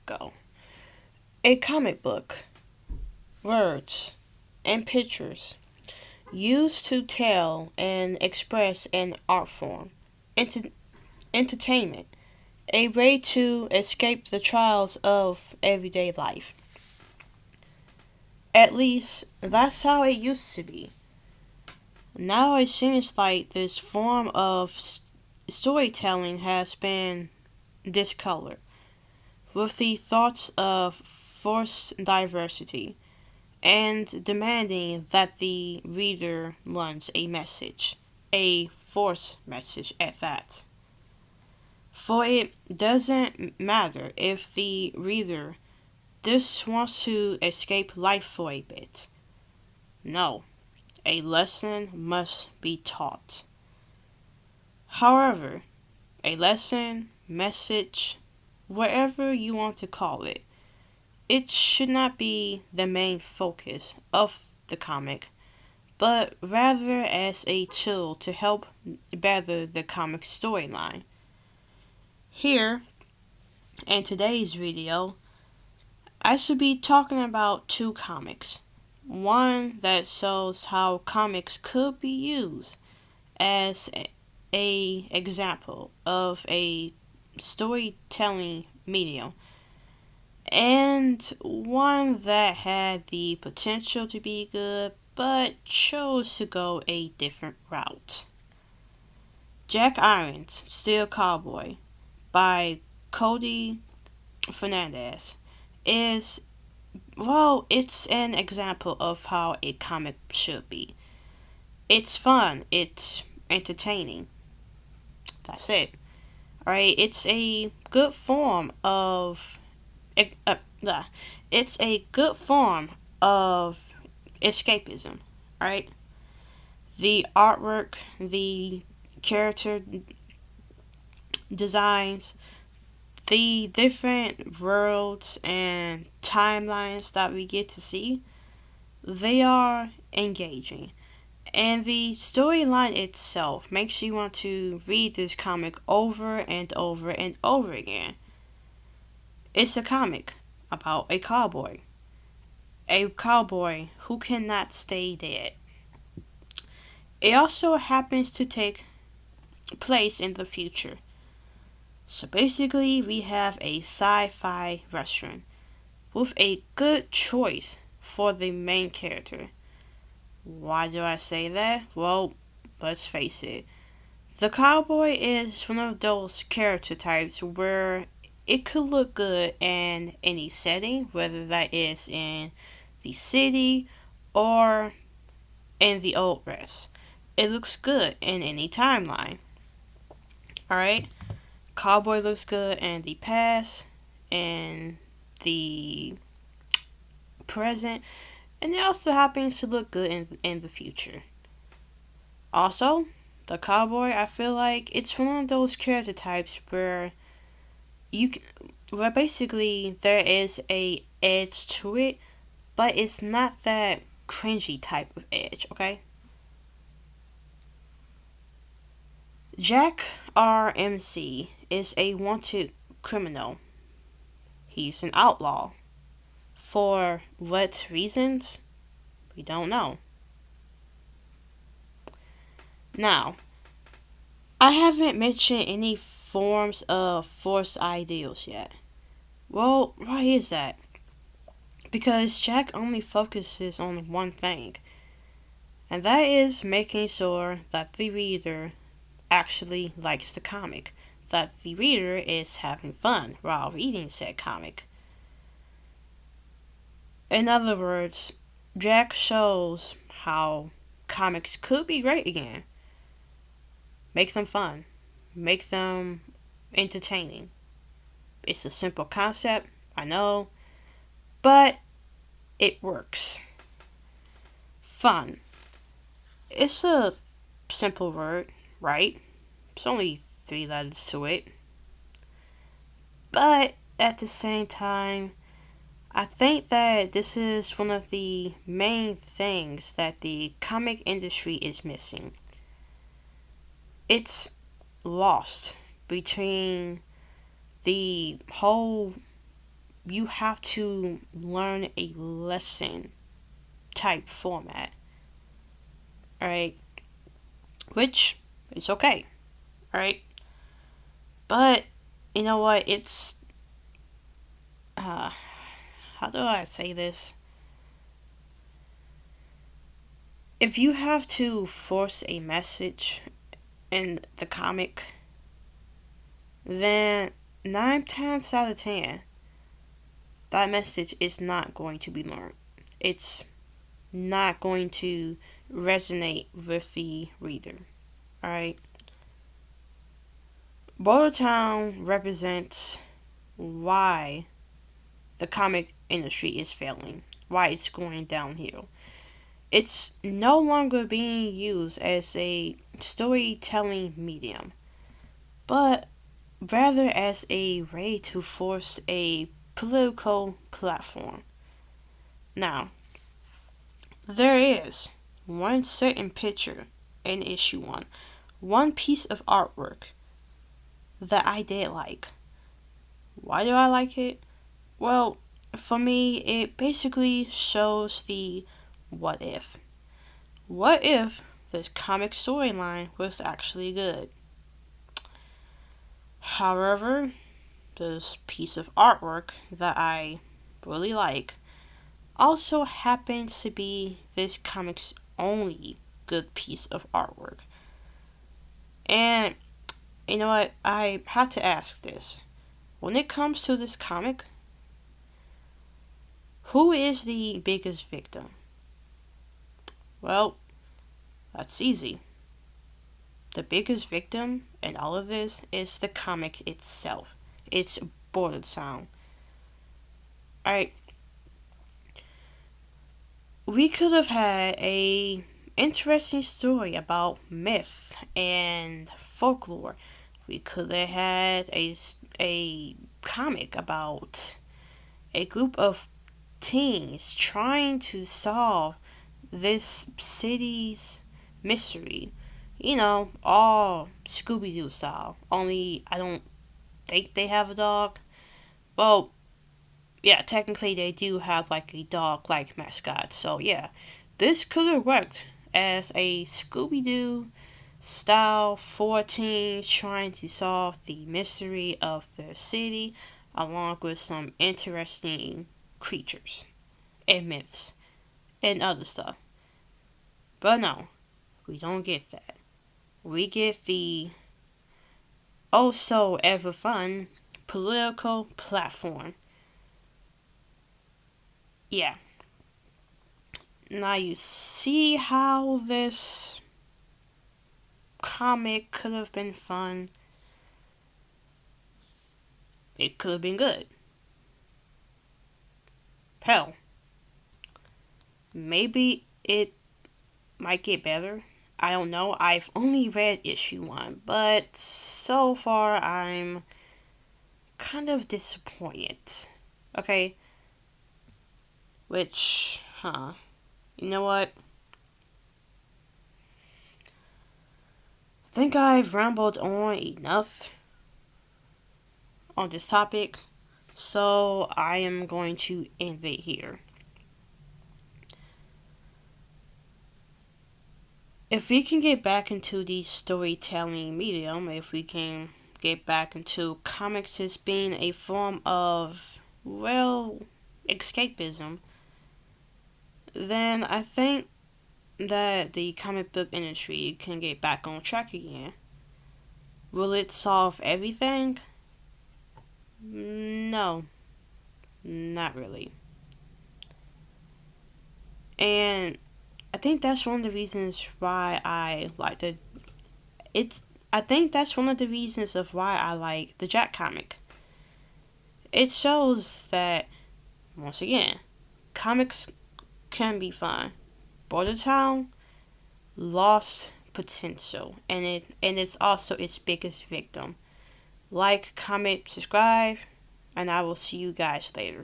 go. A comic book, words, and pictures used to tell and express an art form, enter- entertainment, a way to escape the trials of everyday life. At least, that's how it used to be. Now it seems like this form of storytelling has been discolored with the thoughts of forced diversity and demanding that the reader learns a message, a forced message at that. For it doesn't matter if the reader just wants to escape life for a bit. No, a lesson must be taught. However, a lesson, message, whatever you want to call it, it should not be the main focus of the comic, but rather as a tool to help better the comic storyline. Here, in today's video, I should be talking about two comics. One that shows how comics could be used as a example of a storytelling medium, and one that had the potential to be good but chose to go a different route. Jack Irons' Steel Cowboy by Cody Fernandez is, well, it's an example of how a comic should be. It's fun, it's entertaining. That's it. Alright, it's a good form of uh, it's a good form of escapism, right? The artwork, the character designs, the different worlds and timelines that we get to see, they are engaging. And the storyline itself makes you want to read this comic over and over and over again. It's a comic about a cowboy who cannot stay dead. It also happens to take place in the future. So basically, we have a sci fi western with a good choice for the main character. Why do I say that? Well, let's face it. The cowboy is one of those character types where it could look good in any setting, whether that is in the city or in the Old West. It looks good in any timeline. Alright? Cowboy looks good in the past, in the present, and it also happens to look good in the future. Also, the cowboy, I feel like it's one of those character types where you can, where basically there is a edge to it, but it's not that cringy type of edge, okay? Jack RMC is a wanted criminal. He's an outlaw. For what reasons? We don't know. Now, I haven't mentioned any forms of forced ideals yet. Well, why is that? Because Jack only focuses on one thing, and that is making sure that the reader actually likes the comic, that the reader is having fun while reading said comic. In other words, Jack shows how comics could be great again. Make them fun, make them entertaining. It's a simple concept, I know, but it works. Fun. It's a simple word, right? It's only 3 letters to it. But at the same time, I think that this is one of the main things that the comic industry is missing. It's lost between the whole you have to learn a lesson type format, alright? Which is okay, alright? But you know what? It's how do I say this? If you have to force a message in the comic, then 9 times out of 10, that message is not going to be learned. It's not going to resonate with the reader. Alright? Bordertown represents why the comic industry is failing, why it's going downhill. It's no longer being used as a storytelling medium, but rather as a way to force a political platform. Now, there is one certain picture in issue 1, one piece of artwork that I did like. Why do I like it? Well, for me, it basically shows the what if. What if this comic storyline was actually good? However, this piece of artwork that I really like also happens to be this comic's only good piece of artwork. And you know what? I have to ask this. When it comes to this comic, who is the biggest victim? Well, that's easy. The biggest victim in all of this is the comic itself. It's Bordertown. Alright. We could have had a interesting story about myth and folklore. We could have had a comic about a group of teens trying to solve this city's mystery. You know, all Scooby Doo style. Only I don't think they have a dog. Well, yeah, technically they do have like a dog like mascot. So yeah, this could have worked as a Scooby Doo style 14 trying to solve the mystery of their city along with some interesting creatures and myths and other stuff. But no, we don't get that. We get the also ever fun political platform. Yeah. Now you see how this comic could have been fun. It could have been good. Hell, maybe it might get better. I don't know. I've only read issue 1, but so far I'm kind of disappointed. Okay? Which, you know what? I think I've rambled on enough on this topic, so I am going to end it here. If we can get back into the storytelling medium, if we can get back into comics as being a form of, well, escapism, then I think that the comic book industry can get back on track again. Will it solve everything? No, not really. And I think that's one of the reasons why I like the it's I think that's one of the reasons of why I like the Jack comic. It shows that once again, comics can be fun. Bordertown lost potential and it's also its biggest victim. Like, comment, subscribe, and I will see you guys later.